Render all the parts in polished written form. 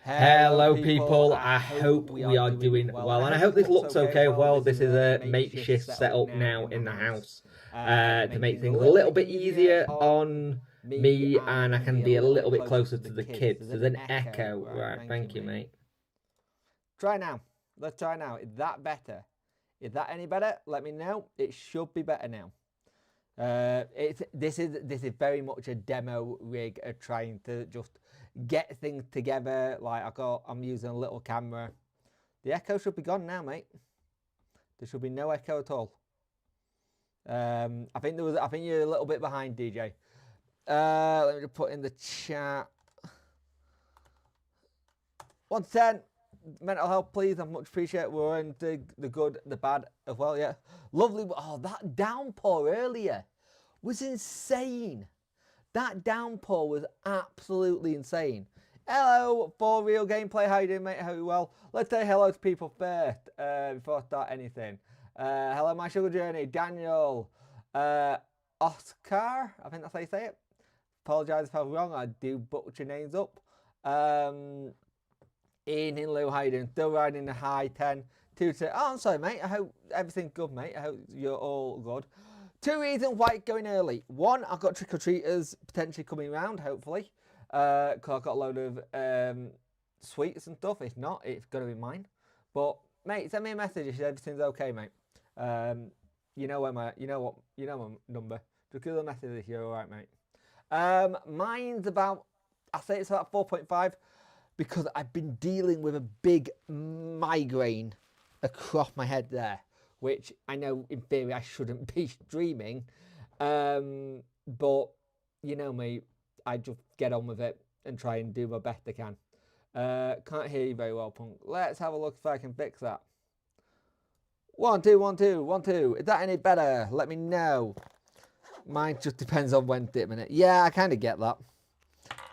Hello people, I hope we are doing well, and I hope this looks okay. Well, this is a makeshift setup now in the house to make things a little bit easier on me, and I can be a little bit closer to the kids. There's an echo, right? Thank you, mate. Try now. Let's try now. Is that better? Is that any better? Let me know. It should be better now. This is very much a demo rig of trying to just get things together. Like I'm using a little camera. The echo should be gone now, mate. There should be no echo at all. I think you're a little bit behind, DJ. Let me just put in the chat. 110. Mental health, please. I much appreciate. We're in the good, the bad as well. Yeah, lovely. Oh, that downpour earlier was insane. That downpour was absolutely insane. Hello, For Real Gameplay. How you doing, mate? How you well? Let's say hello to people first before I start anything. Hello, my sugar journey, Daniel, Oscar. I think that's how you say it. Apologise if I'm wrong. I do butcher names up. Ian Hinlew, how you doing? Still riding the high 10. 2 to... Oh, I'm sorry, mate. I hope everything's good, mate. I hope you're all good. 2 reasons why it's going early. 1, I've got trick-or-treaters potentially coming around, hopefully. Because I've got a load of sweets and stuff. If not, it's going to be mine. But, mate, send me a message if everything's okay, mate. You know my number. Just give a message if you're alright, mate. Mine's about... I say it's about 4.5. Because I've been dealing with a big migraine across my head there, which I know in theory I shouldn't be streaming, but you know me, I just get on with it and try and do my best I can. Can't hear you very well, Punk. Let's have a look if I can fix that. 1 2 1 2 1 2. Is that any better? Let me know. Mine just depends on when a minute. Yeah, I kind of get that.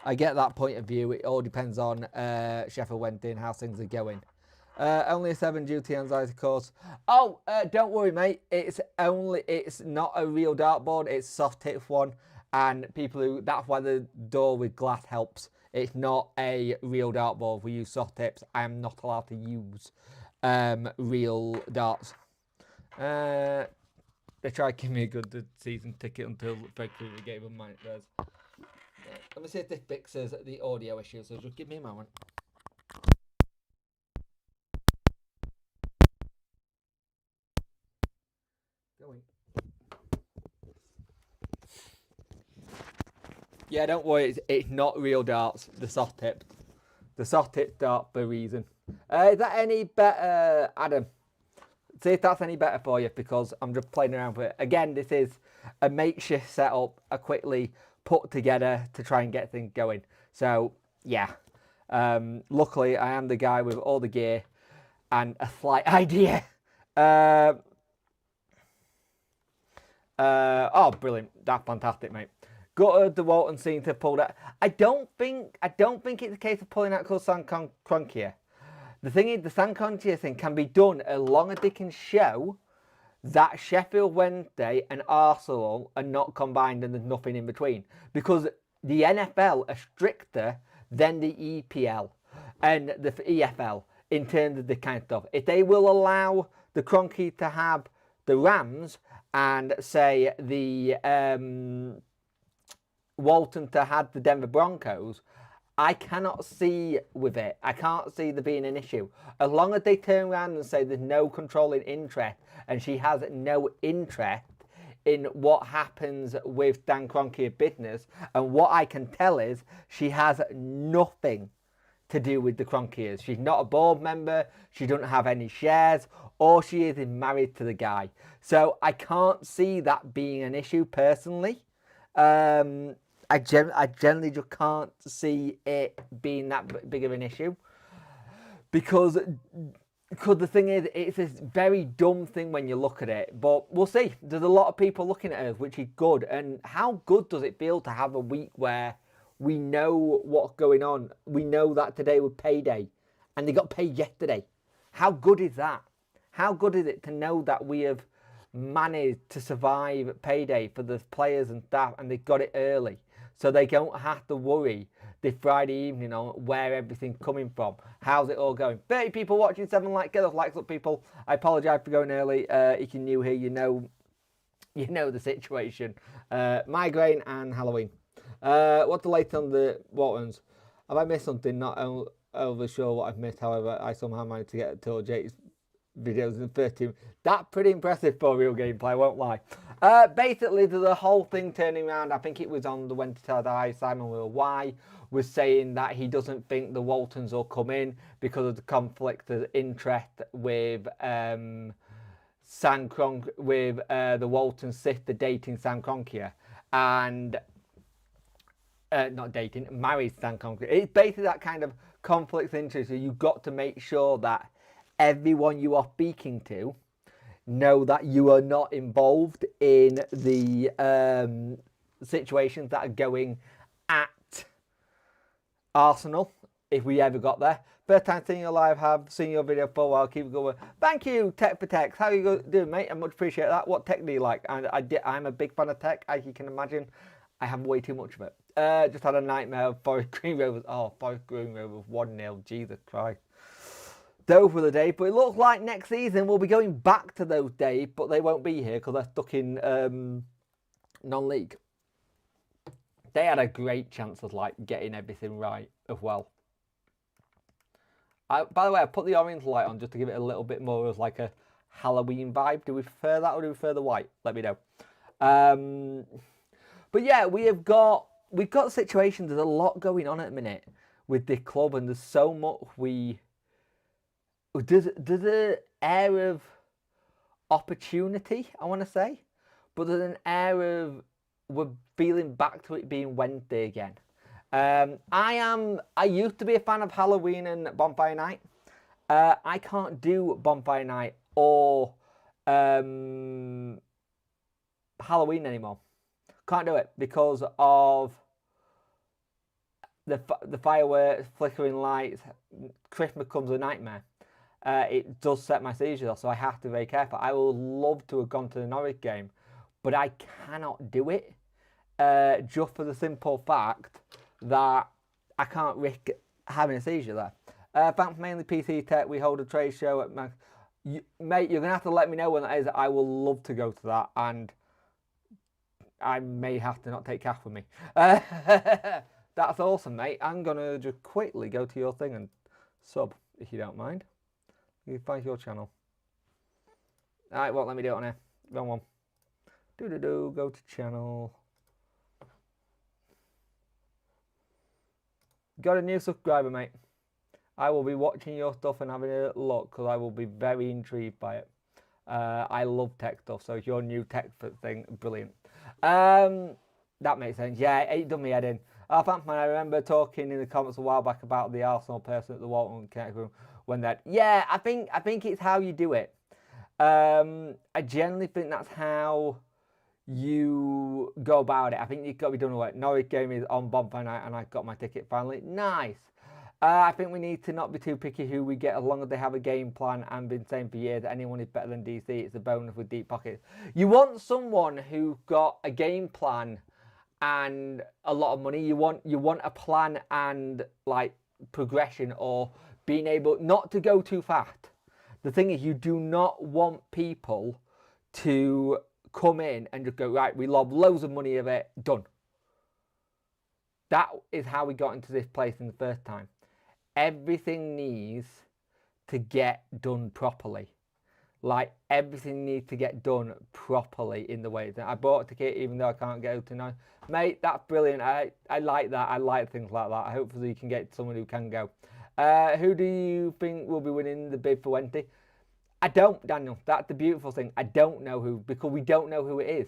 I get that point of view. It all depends on Sheffield Wednesday and how things are going. Only a 7 due to anxiety course. Oh, don't worry, mate. It's not a real dartboard. It's soft tip one, and that's why the door with glass helps. It's not a real dartboard. We use soft tips. I am not allowed to use real darts. They tried to give me a good season ticket until February gave them mine. Let me see if this fixes the audio issue, so just give me a moment. Going. Yeah, don't worry, it's not real darts, the soft tip. The soft tip dart for a reason. Is that any better, Adam? See if that's any better for you, because I'm just playing around with it. Again, this is a makeshift setup, I quickly put together to try and get things going. So yeah, luckily I am the guy with all the gear and a slight idea. Oh, brilliant! That's fantastic, mate. Gutted the Walton seemed to pull that. I don't think it's a case of pulling out called sand crunchier. The thing is, the sand crunchier thing can be done as long as they can show that Sheffield Wednesday and Arsenal are not combined and there's nothing in between. Because the NFL are stricter than the EPL and the EFL in terms of the kind of stuff. If they will allow the Cronky to have the Rams and say the Walton to have the Denver Broncos, I cannot see with it. I can't see there being an issue. As long as they turn around and say there's no controlling interest and she has no interest in what happens with Dan Kroenke's business, and what I can tell is she has nothing to do with the Kroenkes. She's not a board member, she doesn't have any shares, or she is married to the guy. So I can't see that being an issue personally. I generally just can't see it being that big of an issue, because the thing is, it's a very dumb thing when you look at it. But we'll see. There's a lot of people looking at it, which is good. And how good does it feel to have a week where we know what's going on? We know that today was payday, and they got paid yesterday. How good is that? How good is it to know that we have managed to survive payday for the players and staff, and they got it early? so they don't have to worry this Friday evening on where everything's coming from. How's it all going? 30 people watching, 7 likes. Get those likes up, people. I apologise for going early. If you're new here, you know the situation. Migraine and Halloween. What's the latest on the Waltons? Have I missed something? Not overly sure what I've missed. However, I somehow managed to get to Jake's videos in 13. That's pretty impressive for real gameplay, I won't lie. Basically, the whole thing turning around, I think it was on the When to Tell Die, Simon Will Why was saying that he doesn't think the Waltons will come in because of the conflict of interest with the Walton sister dating Sam Cronkier and not dating, married Sam Cronkier. It's basically that kind of conflict of interest. So you've got to make sure that everyone you are speaking to know that you are not involved in the situations that are going at Arsenal, if we ever got there. First time seeing you live, have seen your video for a while, keep it going. Thank you, Tech for Tex. How you doing, mate? I much appreciate that. What tech do you like? And I'm a big fan of tech, as you can imagine. I have way too much of it. Just had a nightmare of Forest Green Rovers. Oh, Forest Green Rovers 1-0. Jesus Christ. Those were the days, but it looks like next season we'll be going back to those days, but they won't be here because they're stuck in non-league. They had a great chance of like getting everything right as well. By the way, I put the orange light on just to give it a little bit more of like a Halloween vibe. Do we prefer that or do we prefer the white? Let me know. But yeah, we've got situations. There's a lot going on at the minute with this club, and there's so much There's an air of opportunity, I want to say, but there's an air of we're feeling back to it being Wednesday again. I used to be a fan of Halloween and Bonfire Night. I can't do Bonfire Night or Halloween anymore. Can't do it because of the fireworks, flickering lights. Christmas comes a nightmare. It does set my seizures off, so I have to be very careful. I would love to have gone to the Norwich game, but I cannot do it just for the simple fact that I can't risk having a seizure there. Thanks mainly PC Tech. We hold a trade show at mate, you're going to have to let me know when that is. I will love to go to that, and I may have to not take cash with me. That's awesome, mate. I'm going to just quickly go to your thing and sub, if you don't mind. You find your channel. Alright, well, let me do it on here. Wrong one. Go to channel. Got a new subscriber, mate. I will be watching your stuff and having a look because I will be very intrigued by it. I love tech stuff, so if you're new tech thing, brilliant. That makes sense. Yeah, it done me head in. Thanks, man. I remember talking in the comments a while back about the Arsenal person at the Walton Connect room when that. Yeah, I think it's how you do it. I generally think that's how you go about it. I think you've got to be done with it. Norwich game is on Bonfire Night and I got my ticket finally. Nice. I think we need to not be too picky who we get as long as they have a game plan and been saying for years that anyone is better than DC. It's a bonus with deep pockets. You want someone who got a game plan and a lot of money. You want a plan and like progression or being able not to go too fast. The thing is, you do not want people to come in and just go, right, we lob loads of money of it, done. That is how we got into this place in the first time. Everything needs to get done properly. Like, everything needs to get done properly in the way that I bought a ticket, even though I can't get out tonight. Mate, that's brilliant. I like that. I like things like that. Hopefully you can get someone who can go. Who do you think will be winning the bid for Wednesday? I don't, Daniel. That's the beautiful thing. I don't know who, because we don't know who it is.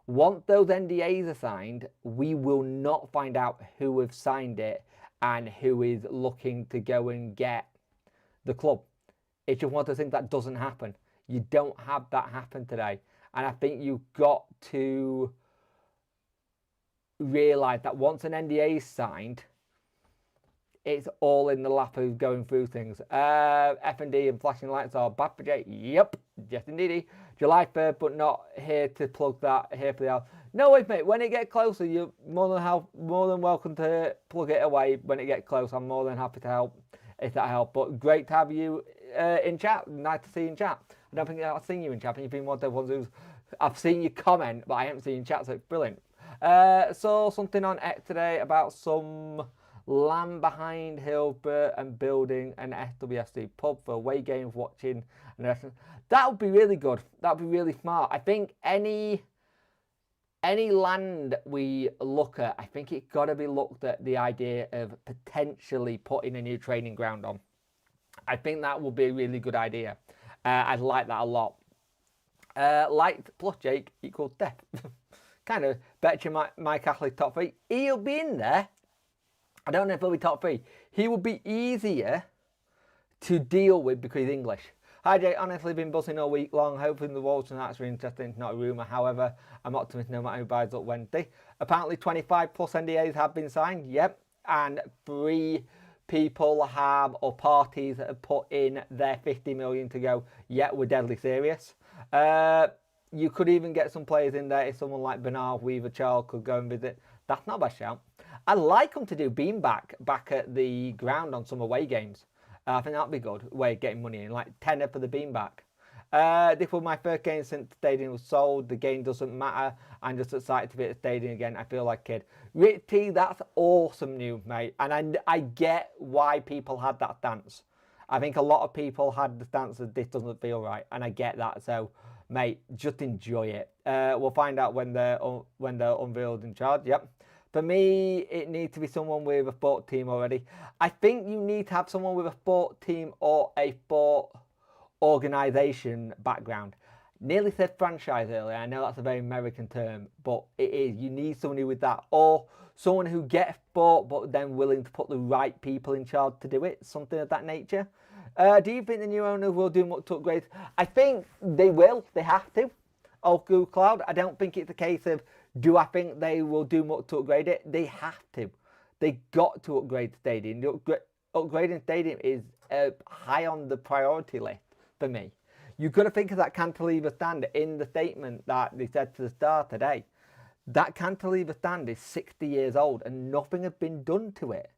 Once those NDAs are signed, we will not find out who have signed it and who is looking to go and get the club. It's just one of the things that doesn't happen. You don't have that happen today. And I think you've got to realise that once an NDA is signed, it's all in the lap of going through things. F&D and flashing lights are bad for Jay. Yep, yes indeed. July 3rd, but not here to plug that. Here for the hour. No way, mate. When it gets closer, you're more than welcome to plug it away. When it gets close, I'm more than happy to help if that helps. But great to have you in chat. Nice to see you in chat. I don't think I've seen you in chat, and you've been one of the ones who's I've seen you comment, but I haven't seen you in chat, so it's brilliant. Saw something on X today about some land behind Hillsborough and building an SWFC pub for away games, watching, and everything. That would be really good. That would be really smart. I think any land we look at, I think it's got to be looked at the idea of potentially putting a new training ground on. I think that would be a really good idea. I'd like that a lot. Liked plus Jake equals death. Kind of. Bet you Mike Ashley top 3. He'll be in there. I don't know if he'll be top 3. He will be easier to deal with because he's English. Hi Jake, honestly been buzzing all week long, hoping the Wolves tonight are interesting, not a rumour. However, I'm optimistic no matter who buys up Wednesday. Apparently 25 plus NDAs have been signed, yep, and 3 people have, or parties have put in their 50 million to go, yet we're deadly serious. You could even get some players in there if someone like Bernard, Weaver, Charles could go and visit. That's not a bad shout. I'd like them to do beanbag back at the ground on some away games. I think that'd be good way of getting money in, like tenner for the beanbag. This was my first game since the stadium was sold. The game doesn't matter. I'm just excited to be at the stadium again. I feel like a kid. Rich T, that's awesome news, mate. And I get why people had that stance. I think a lot of people had the stance that this doesn't feel right, and I get that. So, mate, just enjoy it. We'll find out when they're unveiled in charge. Yep. For me, it needs to be someone with a sport team already. I think you need to have someone with a sport team or a sport organisation background. Nearly said franchise earlier. I know that's a very American term, but it is. You need somebody with that. Or someone who gets sport, but then willing to put the right people in charge to do it. Something of that nature. Do you think the new owner will do much to upgrade? I think they will. They have to. Of Goose Cloud. I don't think it's a case of, do I think they will do much to upgrade it? They have to. They got to upgrade the stadium. Upgrading stadium is high on the priority list for me. You've got to think of that cantilever stand in the statement that they said to the Star today. That cantilever stand is 60 years old and nothing has been done to it.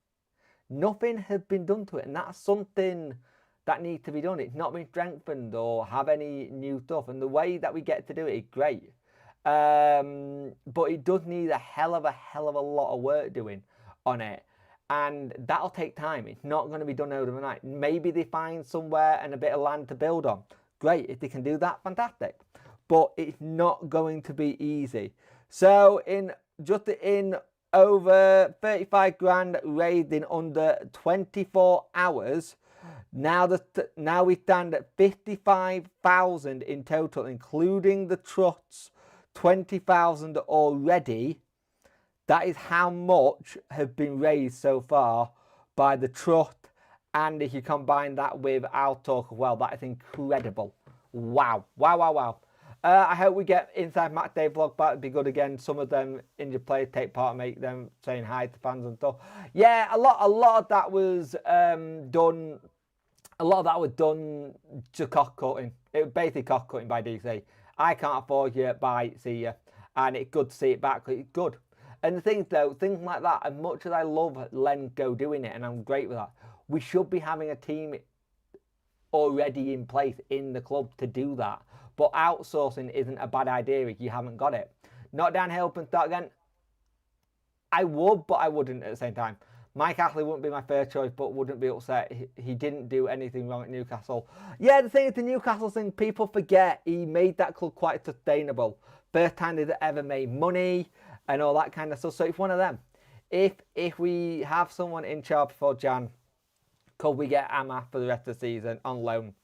Nothing has been done to it, and that's something that needs to be done. It's not been strengthened or have any new stuff, and the way that we get to do it is great. But it does need a hell of a lot of work doing on it, and that'll take time. It's not going to be done overnight. Maybe they find somewhere and a bit of land to build on. Great, if they can do that, fantastic. But it's not going to be easy. So in over 35 grand raised in under 24 hours. Now we stand at 55,000 in total, including the trust's 20,000 already. That is how much has been raised so far by the trust. And if you combine that with our talk as well, that is incredible. Wow. I hope we get Inside Match Day vlog back. It'd be good again. Some of them injured players take part, make them saying hi to fans and stuff. Yeah, a lot of that was done. A lot of that was done to cock cutting. It was basically cock cutting by DC. I can't afford you, bye, see ya. And it's good to see it back. It's good. And the thing though, things like that, as much as I love Len Go doing it, and I'm great with that, we should be having a team already in place in the club to do that. But outsourcing isn't a bad idea if you haven't got it. Not downhill and start again. I would, but I wouldn't at the same time. Mike Ashley wouldn't be my first choice, but wouldn't be upset. He didn't do anything wrong at Newcastle. Yeah, the thing is, the Newcastle thing, people forget he made that club quite sustainable. First time they've ever made money and all that kind of stuff. So it's one of them. If we have someone in charge before Jan, could we get Amma for the rest of the season on loan?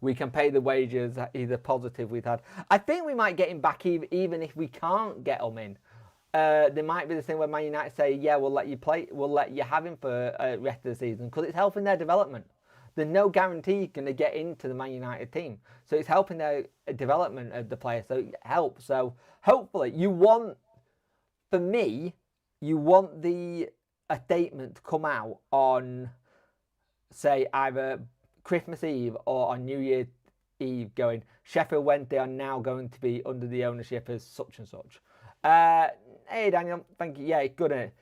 We can pay the wages, either positive we've had. I think we might get him back even if we can't get him in. There might be the thing where Man United say, yeah, we'll let you play, we'll let you have him for the rest of the season because it's helping their development. There's no guarantee he's going to get into the Man United team. So it's helping their development of the player. So it helps. So hopefully for me, you want a statement to come out on, say, either Christmas Eve or on New Year's Eve going, Sheffield Wednesday are now going to be under the ownership as such and such. Hey Daniel, thank you. Yeah, good in it.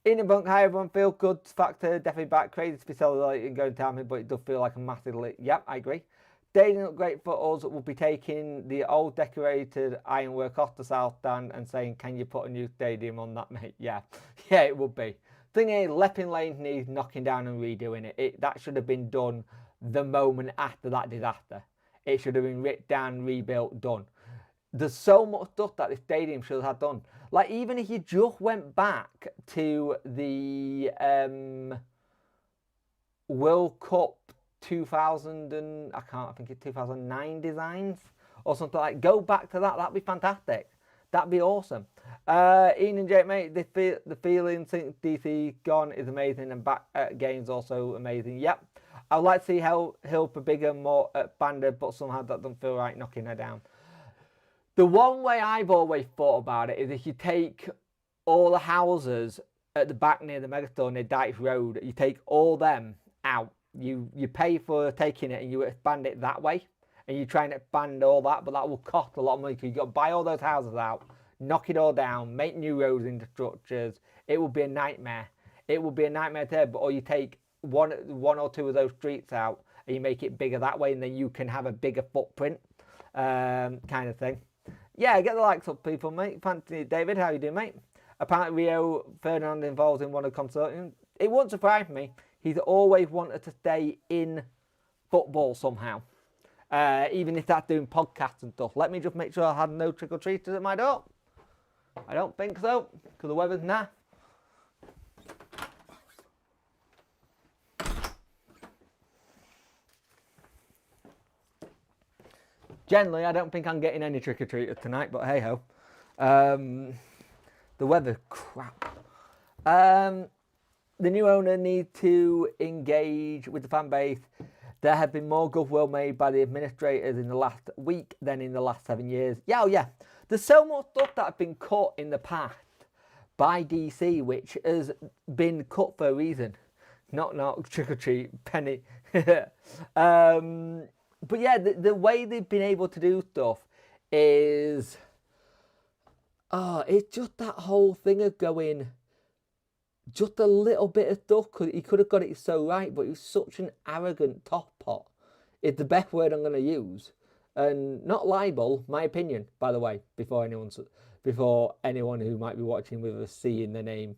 In the bunk, hi everyone, feel good factor, definitely back. Crazy to be celebrating going down here, but it does feel like a massive Yep, I agree. Dating look great for us. We'll be taking the old decorated ironwork off the south stand and saying, can you put a new stadium on that, mate? Yeah, yeah, it would be. Thing is, Lepping Lane needs knocking down and redoing it. That should have been done the moment after that disaster. It should have been ripped down, rebuilt, done. There's so much stuff that this stadium should have had done. Like, even if you just went back to the World Cup 2000 and I think it's 2009 designs or something like. Go back to that. That'd be fantastic. That'd be awesome. Ian and Jake, mate, the feeling since DC gone is amazing, and back at games also amazing. Yep. I'd like to see Hill for bigger, more expanded, but somehow that doesn't feel right knocking her down. The one way I've always thought about it is if you take all the houses at the back near the megastore near Dykes Road, you take all them out. You pay for taking it and you expand it that way, and you try and expand all that, but that will cost a lot of money because you've got to buy all those houses out, knock it all down, make new roads into structures. It will be a nightmare. It will be a nightmare there, or you take one or two of those streets out and you make it bigger that way, and then you can have a bigger footprint kind of thing. Yeah, get the likes up, people, mate. Fancy David, how you doing, mate? Apparently Rio Ferdinand involved in one of the consortium. It wouldn't surprise me. He's always wanted to stay in football somehow. Even if that's doing podcasts and stuff. Let me just make sure I had no trick-or-treaters at my door. I don't think so, because the weather's naff. Generally, I don't think I'm getting any trick-or-treaters tonight, but hey-ho. The weather's crap. The new owner needs to engage with the fan base. There have been more goodwill made by the administrators in the last week than in the last 7 years. Yeah, oh yeah. There's so much stuff that have been cut in the past by DC, which has been cut for a reason. Not trick-or-treat, penny. But yeah, the way they've been able to do stuff is... it's just that whole thing of going... Just a little bit of stuff. He could have got it so right, but he was such an arrogant top pot. It's the best word I'm going to use. And not libel, my opinion, by the way, before anyone who might be watching with a C in the name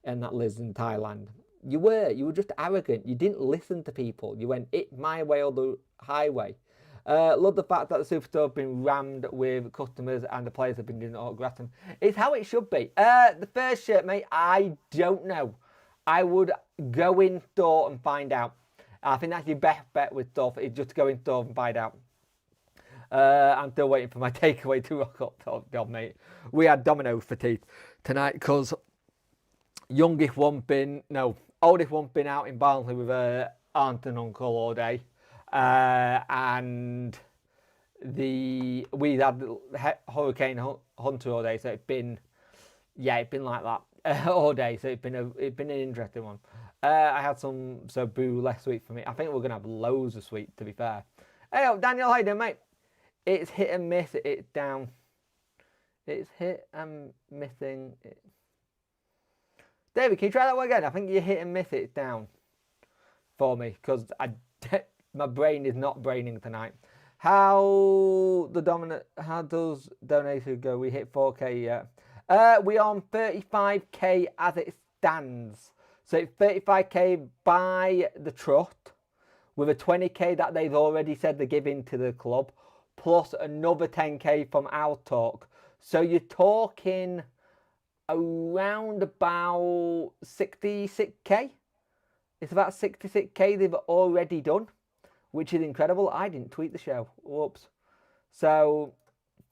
and that lives in Thailand. You were just arrogant. You didn't listen to people. You went, it my way or the highway. Love the fact that the Superstore have been rammed with customers and the players have been doing autographs. It's how it should be. The first shirt, mate, I don't know. I would go in store and find out. I think that's your best bet with stuff, is just go in store and find out. I'm still waiting for my takeaway to rock up, top, mate. We had Domino's for tea tonight because oldest one been out in Barnsley with her aunt and uncle all day. And we had Hurricane Hunter all day, so it's been like that all day. So it's been an interesting one. I had some boo last week for me. I think we're gonna have loads of sweets, to be fair. Hey, Daniel, how you doing, mate? It's hit and miss. It's down. It's hit and missing. David, can you try that one again? I think you hit and miss. It's down for me because my brain is not braining tonight. How does donation go? We hit 4K yet. We're on 35K as it stands. So it's 35K by the trust with a 20K that they've already said they're giving to the club, plus another 10K from our talk. So you're talking around about 66K. It's about 66K they've already done, which is incredible. I didn't tweet the show. Whoops. So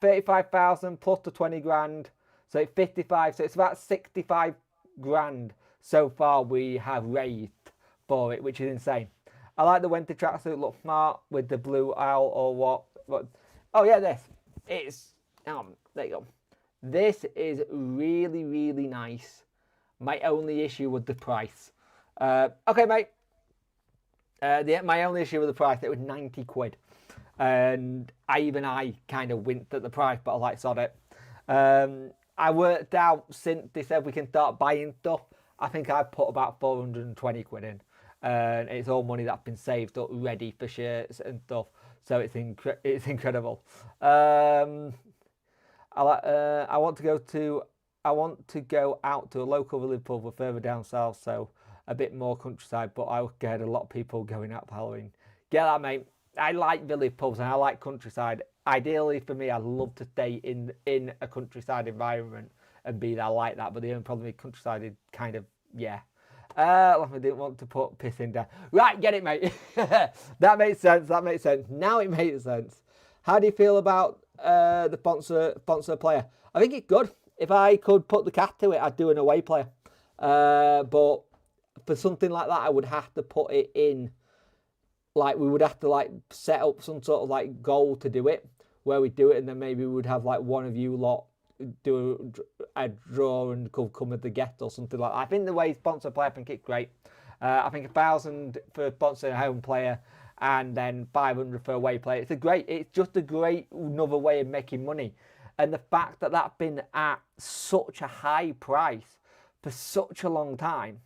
35,000 plus the 20 grand. So it's 55. So it's about 65 grand so far we have raised for it, which is insane. I like the winter tracksuit. Look smart with the blue owl or what. Oh yeah, this. It's, there you go. This is really, really nice. My only issue with the price. Okay, mate. My only issue with the price, it was 90 quid. And I kind of winked at the price, but I like sod it. I worked out since they said we can start buying stuff. I think I've put about 420 quid in. And it's all money that's been saved up ready for shirts and stuff. So it's incredible. I want to go out to a local village pub. We're further down south, so a bit more countryside. But I get a lot of people going out for Halloween. Get that, mate? I like village pubs and I like countryside. Ideally for me, I'd love to stay in a countryside environment and be there like that. But the only problem with countryside is kind of, yeah. I didn't want to put pissing down. Right, get it, mate. That makes sense. Now it makes sense. How do you feel about the sponsor player? I think it's good. If I could put the cat to it, I'd do an away player. But for something like that, I would have to put it in. Like, we would have to, like, set up some sort of, like, goal to do it, where we do it, and then maybe we would have, like, one of you lot do a draw and come with the get or something like that. I think the way sponsor player, I think it's great. I think 1,000 for sponsor home player and then 500 for away player. It's just a great another way of making money. And the fact that that's been at such a high price for such a long time.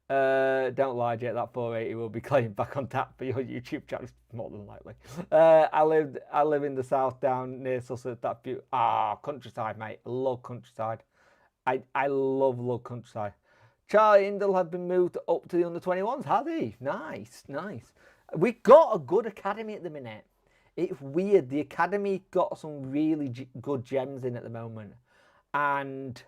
Don't lie, Jake, that 480 will be claimed back on tap for your YouTube channel, more than likely. I live in the south down near Sussex. That beautiful. Countryside, mate. I love countryside. I love countryside. Charlie Indle has been moved up to the under-21s, has he? Nice. We've got a good academy at the minute. It's weird. The academy got some really good gems in at the moment. And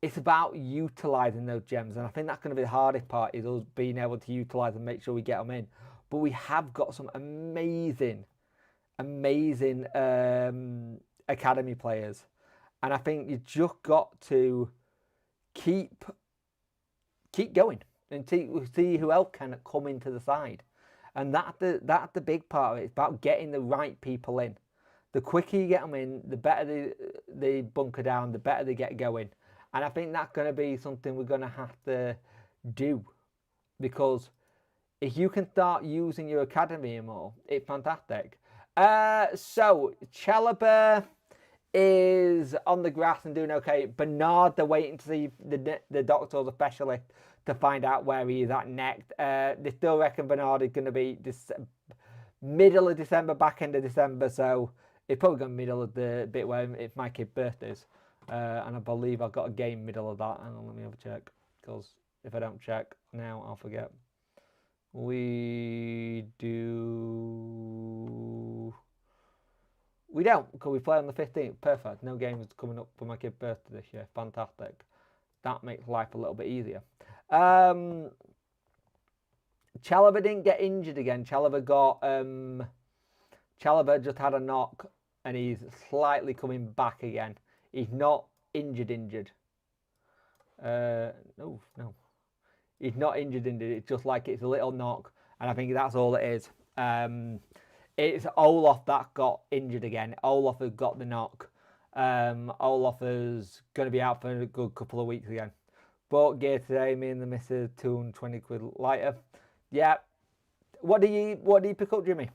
it's about utilising those gems. And I think that's going to be the hardest part, is us being able to utilise and make sure we get them in. But we have got some amazing academy players. And I think you just got to keep going and see who else can come into the side. And that's the big part of it. It's about getting the right people in. The quicker you get them in, the better they bunker down, the better they get going. And I think that's going to be something we're going to have to do. Because if you can start using your academy more, it's fantastic. So, Chalobah is on the grass and doing okay. Bernard, they're waiting to see the doctor or the specialist to find out where he is at next. They still reckon Bernard is going to be middle of December, back end of December. So, it's probably going to be middle of the bit where it's my kid's birthdays. And I believe I've got a game middle of that. Hang on, let me have a check. Because if I don't check now, I'll forget. We don't, because we play on the 15th. Perfect. No games coming up for my kid's birthday this year. Fantastic. That makes life a little bit easier. Chalobah didn't get injured again. Chalobah just had a knock and he's slightly coming back again. He's not injured. No. He's not injured. It's just like it's a little knock. And I think that's all it is. It's Olaf that got injured again. Olaf has got the knock. Olaf is going to be out for a good couple of weeks again. Bought gear today. Me and the missus, 220 quid lighter. Yeah. What do you pick up, Jimmy?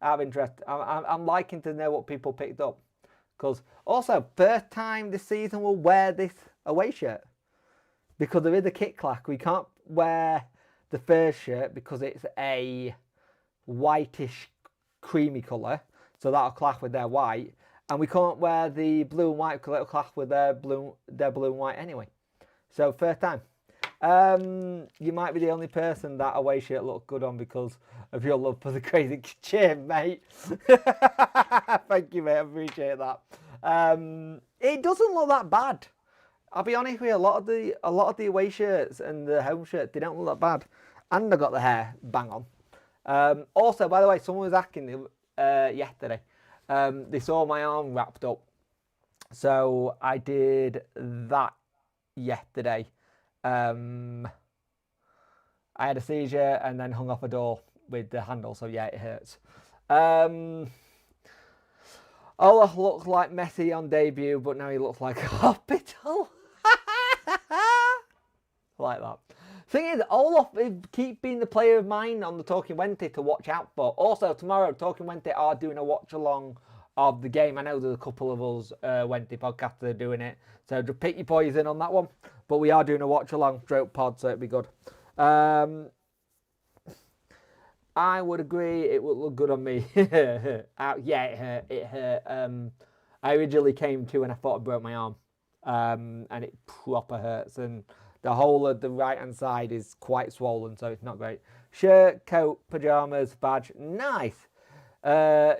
Out of interest. I'm liking to know what people picked up. Because also, first time this season we'll wear this away shirt. Because there is a kit clash. We can't wear the first shirt because it's a whitish creamy colour. So that'll clash with their white. And we can't wear the blue and white because it'll clash with their blue and white anyway. So first time. You might be the only person that away shirt looks good on because of your love for the crazy cheer, mate. Thank you, mate. I appreciate that. It doesn't look that bad. I'll be honest with you. A lot of the away shirts and the home shirts, they don't look that bad. And I got the hair bang on. Also, by the way, someone was asking yesterday. They saw my arm wrapped up, so I did that yesterday. I had a seizure and then hung off a door with the handle, so yeah, it hurts. Olaf looks like Messi on debut, but now he looks like a hospital. Like that. Thing is, Olaf keep being the player of mine on the Talking Wednesday to watch out for. Also, tomorrow, Talking Wednesday are doing a watch along of the game. I know there's a couple of us Wednesday podcasts that are doing it, so just pick your poison on that one. But we are doing a watch along stroke pod, so it'd be good. I would agree it would look good on me. Yeah, it hurt. I originally came to and I thought I broke my arm, and it proper hurts, and the whole of the right hand side is quite swollen, so it's not great. Shirt, coat, pajamas, badge, nice.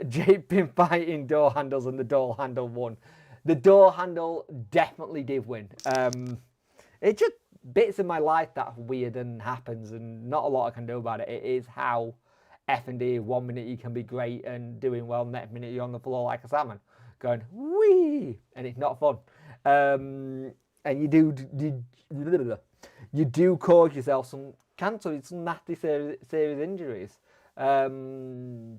Jake been fighting door handles and the door handle won. The door handle definitely did win. It's just bits of my life that's weird and happens, and not a lot I can do about it. It is how F&D. 1 minute you can be great and doing well, next minute you're on the floor like a salmon, going wee, and it's not fun. And you do cause yourself some cancer, some nasty serious injuries. 2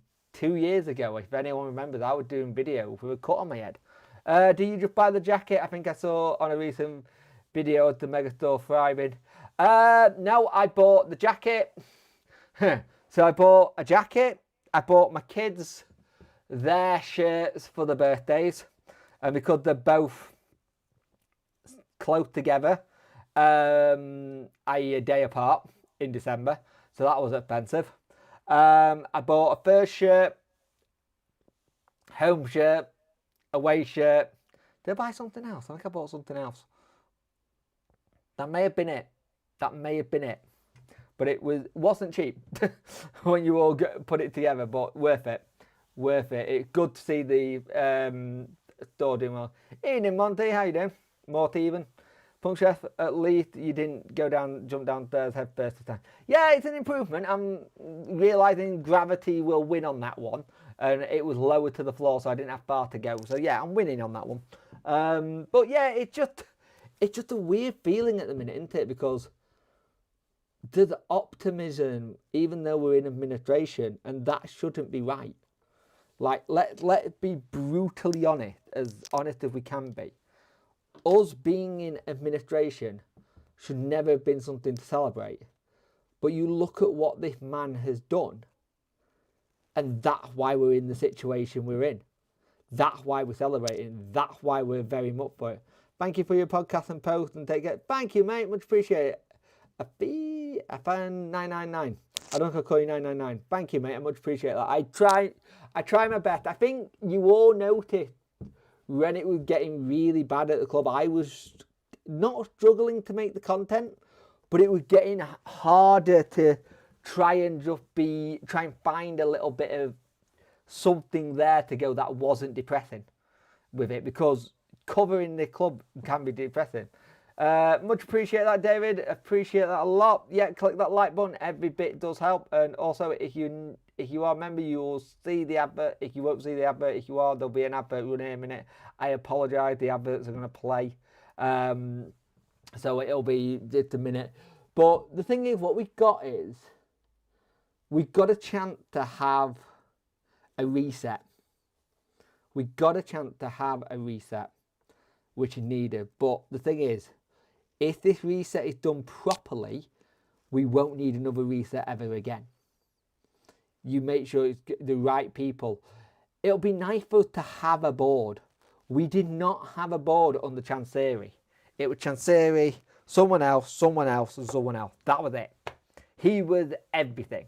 years ago, if anyone remembers, I was doing video with a cut on my head. Do you just buy the jacket? I think I saw on a recent video of the Megastore thriving. No, I bought the jacket. So I bought a jacket. I bought my kids their shirts for the birthdays, and because they're both close together, i.e. a day apart in December, so that was expensive. I bought a first shirt, home shirt, away shirt. Did I buy something else? I think I bought something else. That may have been it. But it wasn't cheap when you all put it together, but worth it. It's good to see the store doing well. Evening, Monty. How you doing? Morty even. Punk Chef, at least you didn't jump downstairs head first this time. Yeah, it's an improvement. I'm realising gravity will win on that one. And it was lower to the floor, so I didn't have far to go. So yeah, I'm winning on that one. But yeah, it's just a weird feeling at the minute, isn't it? Because there's optimism, even though we're in administration, and that shouldn't be right. Like, let's be brutally honest as we can be. Us being in administration should never have been something to celebrate. But you look at what this man has done, and that's why we're in the situation we're in. That's why we're celebrating. That's why we're very much for it. Thank you for your podcast and post and take it. Thank you, mate. Much appreciate it. A fan 999. I don't know if I call you 999. Thank you, mate. I much appreciate that. I try my best. I think you all noticed when it was getting really bad at the club, I was not struggling to make the content, but it was getting harder to try and find a little bit of something there to go that wasn't depressing with it, because covering the club can be depressing. Much appreciate that, David. Appreciate that a lot. Yeah, click that like button. Every bit does help. And also, if you are a member, you will see the advert. If you won't see the advert, if you are, there'll be an advert running in a minute. I apologise. The adverts are going to play. So it'll be just a minute. But the thing is, what we've got a chance to have a reset. We've got a chance to have a reset, which is needed. But the thing is, if this reset is done properly, we won't need another reset ever again. You make sure it's the right people. It'll be nice for us to have a board. We did not have a board under Chansiri. It was Chansiri, someone else, and someone else. That was it. He was everything.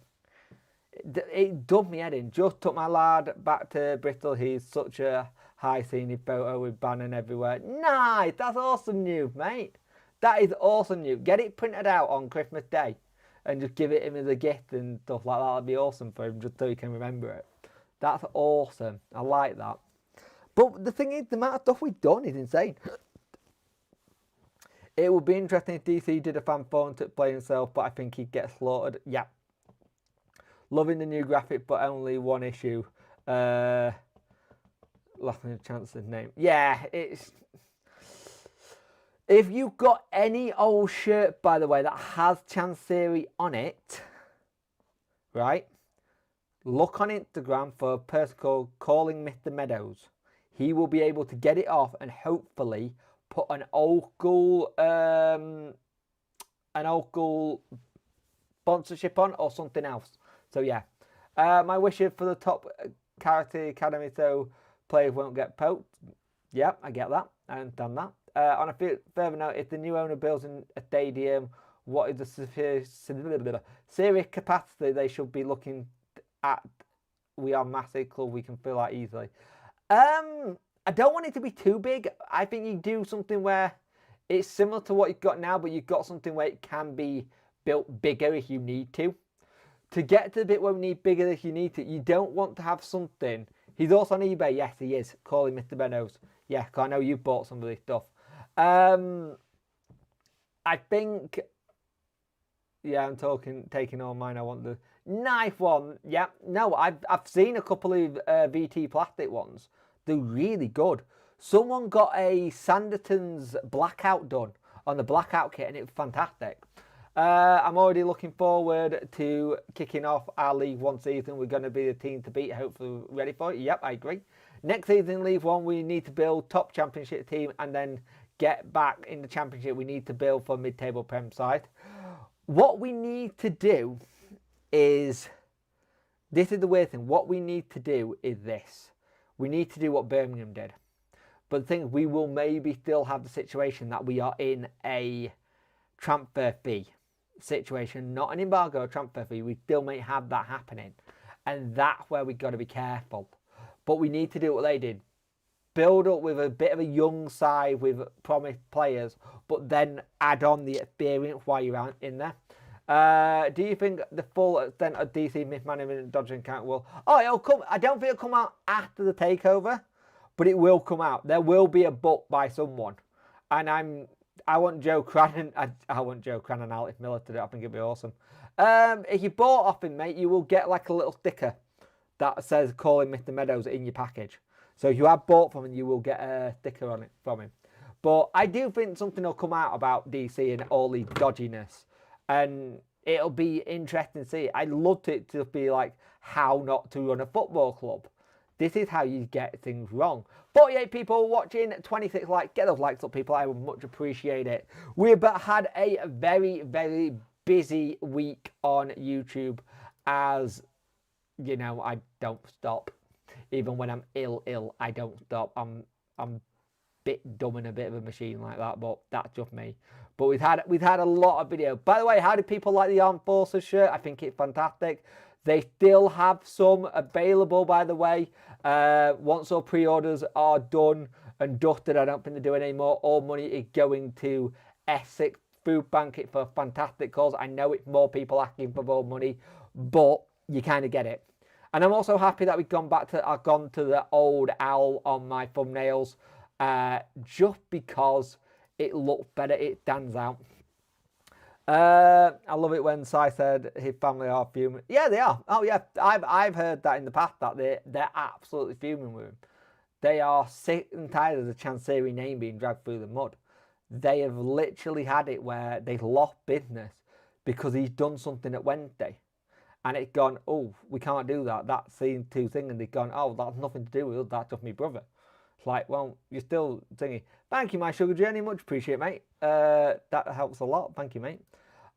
It dubbed me head in. Just took my lad back to Bristol. He's such a high scenic photo with Bannon everywhere. Nice. That's awesome news, mate. That is awesome news. Get it printed out on Christmas Day and just give it him as a gift and stuff like that. That'd be awesome for him, just so he can remember it. That's awesome. I like that. But the thing is, the amount of stuff we've done is insane. It would be interesting if DC did a fan phone to play himself, but I think he'd get slaughtered. Yeah. Loving the new graphic, but only one issue. Lost me a chance of name. Yeah, it's... If you've got any old shirt, by the way, that has Chansiri on it, right? Look on Instagram for a person called Calling Mr. Meadows. He will be able to get it off and hopefully put an old school an old school sponsorship on or something else. So yeah, my wish is for the top character academy so players won't get poked. Yep, I get that. I understand that. On a further note, if the new owner builds in a stadium, what is the serious capacity they should be looking at? We are a massive club, we can fill that easily. I don't want it to be too big. I think you do something where it's similar to what you've got now, but you've got something where it can be built bigger if you need to. To get to the bit where we need bigger if you need to, you don't want to have something. He's also on eBay. Yes, he is. Calling Mr. Meadows. Yeah, because I know you've bought some of this stuff. I think... Yeah, I'm taking all mine. I want the knife one. Yeah, no, I've seen a couple of VT plastic ones. They're really good. Someone got a Sanditon's Blackout done on the Blackout kit, and it was fantastic. I'm already looking forward to kicking off our League One season. We're going to be the team to beat. Hopefully, we're ready for it. Yep, I agree. Next season in League One, we need to build top championship team and then get back in the championship. We need to build for mid-table Prem side. What we need to do is, this is the weird thing, what we need to do is this. We need to do what Birmingham did. But the thing is, we will maybe still have the situation that we are in a transfer fee situation, not an embargo, transfer fee. We still may have that happening. And that's where we've got to be careful. But we need to do what they did. Build up with a bit of a young side with promised players, but then add on the experience while you're in there. Do you think the full extent of DC mismanagement and dodging account will... Oh, it'll come... I don't think it'll come out after the takeover, but it will come out. There will be a book by someone. And I want Joe Crannan... I want Joe Crannan and Alex Miller to do it. I think it'd be awesome. If you bought off him, mate, you will get like a little sticker that says calling Mr. Meadows in your package. So if you have bought from him, you will get a sticker on it from him. But I do think something will come out about DC and all the dodginess. And it'll be interesting to see. I'd love it to be like how not to run a football club. This is how you get things wrong. 48 people watching, 26 likes. Get those likes up, people. I would much appreciate it. We've had a very, very busy week on YouTube. As, you know, I don't stop. Even when I'm ill, I don't stop. I'm a bit dumb and a bit of a machine like that, but that's just me. But we've had a lot of video. By the way, how do people like the Armed Forces shirt? I think it's fantastic. They still have some available, by the way. Once all pre-orders are done and dusted, I don't think they're doing any more. All money is going to Essex Food Bank. It's for fantastic cause. I know it's more people asking for more money, but you kind of get it. And I'm also happy that I've gone to the old owl on my thumbnails, just because it looks better, it stands out. I love it when Si said his family are fuming. Yeah, they are. Oh yeah, I've heard that in the past that they're absolutely fuming with him. They are sick and tired of the Chancery name being dragged through the mud. They have literally had it where they've lost business because he's done something at Wednesday. And it's gone, oh, we can't do that. That's the two thing. And they've gone, oh, that's nothing to do with us. That's just my brother. It's like, well, you're still singing. Thank you, my sugar journey. Much appreciate, mate. That helps a lot. Thank you, mate.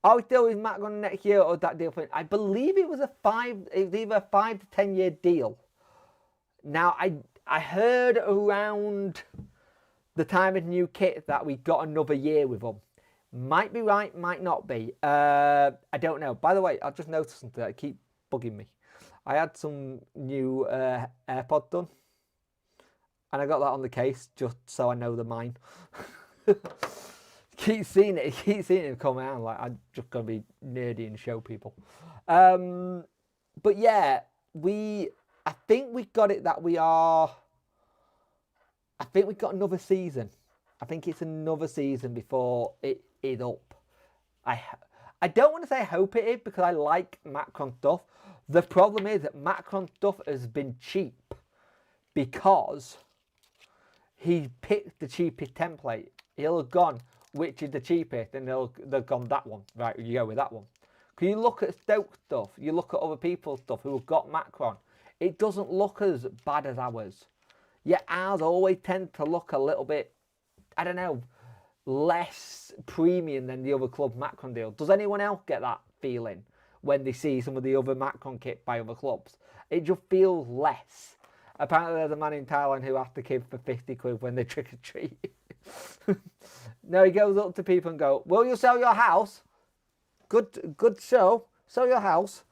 Are we still with Matt going next year or that deal for it? I believe it was either a 5 to 10 year deal. Now, I heard around the time of new kit that we got another year with them. Might be right, might not be. I don't know. By the way, I just noticed something that keeps bugging me. I had some new AirPods done. And I got that on the case just so I know they're mine. keep seeing it come out. Like, I'm just going to be nerdy and show people. But yeah, I think we got it that we are... I think we've got another season. I think it's another season before it is up. I don't want to say I hope it is because I like Macron stuff. The problem is that Macron stuff has been cheap because he picked the cheapest template. He'll have gone, which is the cheapest, and they've gone that one. Right, you go with that one. Because you look at Stoke stuff, you look at other people's stuff who have got Macron, it doesn't look as bad as ours. Yet ours always tend to look a little bit, I don't know, less premium than the other club Macron deal. Does anyone else get that feeling when they see some of the other Macron kit by other clubs? It just feels less. Apparently there's a man in Thailand who asked the kid for 50 quid when they trick or treat. No, he goes up to people and go, will you sell your house? Good show. Sell your house.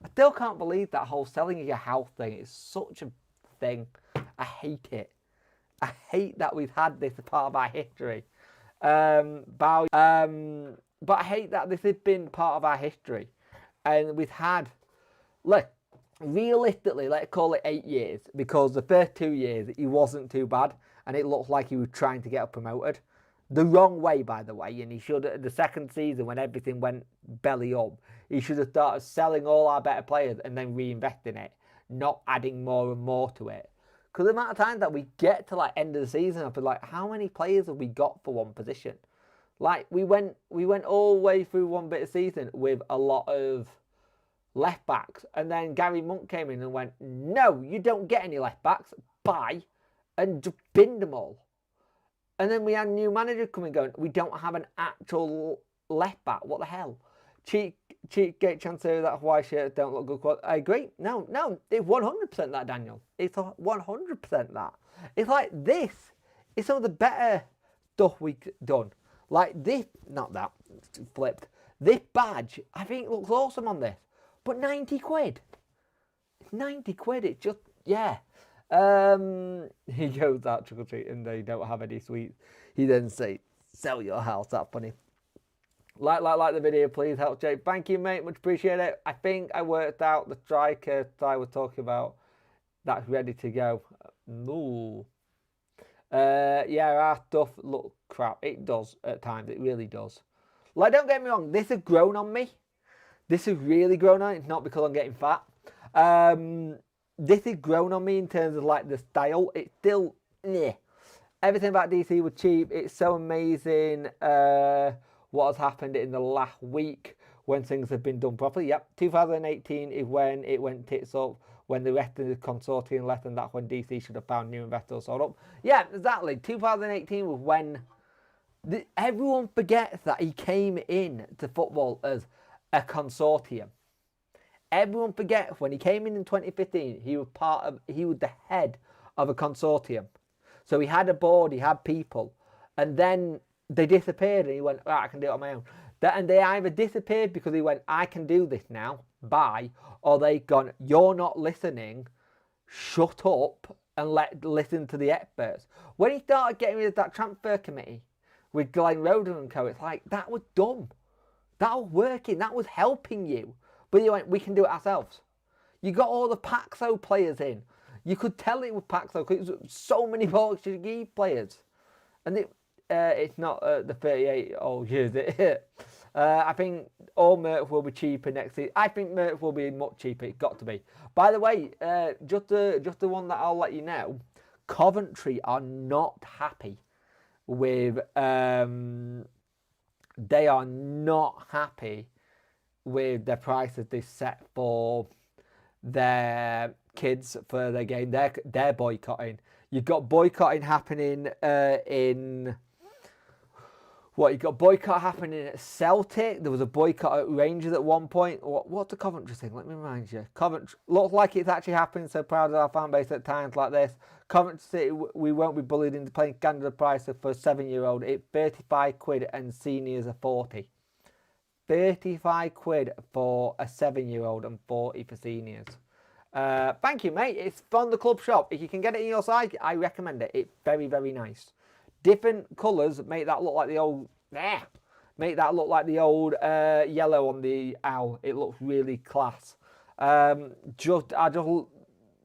I still can't believe that whole selling your house thing is such a thing. I hate it. I hate that we've had this as part of our history. But I hate that this has been part of our history. And we've had, look, realistically, let's call it 8 years, because the first 2 years, he wasn't too bad, and it looked like he was trying to get promoted. The wrong way, by the way, and he should, the second season, when everything went belly up, he should have started selling all our better players and then reinvesting it, not adding more and more to it. Because the amount of times that we get to like end of the season, I'll be like, how many players have we got for one position? Like we went all the way through one bit of season with a lot of left backs, and then Gary Monk came in and went, no, you don't get any left backs, bye, and just binned them all. And then we had a new manager coming going, we don't have an actual left back. What the hell? Cheapgate Chancellor, that Hawaii shirt don't look good. I agree. No, it's 100% that, Daniel. It's 100% that. It's like this. It's some of the better stuff we've done. Like this, not that, flipped. This badge, I think looks awesome on this. But 90 quid. 90 quid, it's just, yeah. He goes out trick or treat and they don't have any sweets. He then says, sell your house. That's funny. Like the video, please help Jake. Thank you, mate. Much appreciate it. I think I worked out the striker I was talking about. That's ready to go. Ooh. Yeah, our stuff looks crap. It does at times. It really does. Like, don't get me wrong. This has grown on me. This has really grown on. It's not because I'm getting fat. This has grown on me in terms of like the style. It's still, yeah. Everything about DC was cheap. It's so amazing what has happened in the last week when things have been done properly. Yep, 2018 is when it went tits up. When the rest of the consortium left, and that's when DC should have found new investors sold up. Yeah, exactly. 2018 was when everyone forgets that he came in to football as a consortium. Everyone forgets when he came in 2015, he was the head of a consortium. So he had a board, he had people, and then they disappeared, and he went, oh, I can do it on my own. And they either disappeared because he went, I can do this now, bye, or they gone, you're not listening, shut up and listen to the experts. When he started getting rid of that transfer committee with Glenn Roden and co, it's like, that was dumb. That was working, that was helping you. But you went, we can do it ourselves. You got all the Paxo players in. You could tell it was Paxo because it was so many Portuguese players. And it's not the 38-year-old years, is it? I think all Merc will be cheaper next season. I think Merc will be much cheaper. It's got to be. By the way, just the one that I'll let you know, Coventry are not happy with. They are not happy with the prices they set for their kids for their game. They're boycotting. You've got boycotting happening in. What, you got boycott happening at Celtic? There was a boycott at Rangers at one point. What's the Coventry thing? Let me remind you. Coventry looks like it's actually happening. So proud of our fan base at times like this. Coventry City, we won't be bullied into playing standard price for a 7-year-old. It's 35 quid and seniors are 40. 35 quid for a 7-year-old and 40 for seniors. Thank you, mate. It's from the club shop. If you can get it in your size, I recommend it. It's very, very nice. Different colours make that look like the old. Make that look like the old yellow on the owl. It looks really class. I just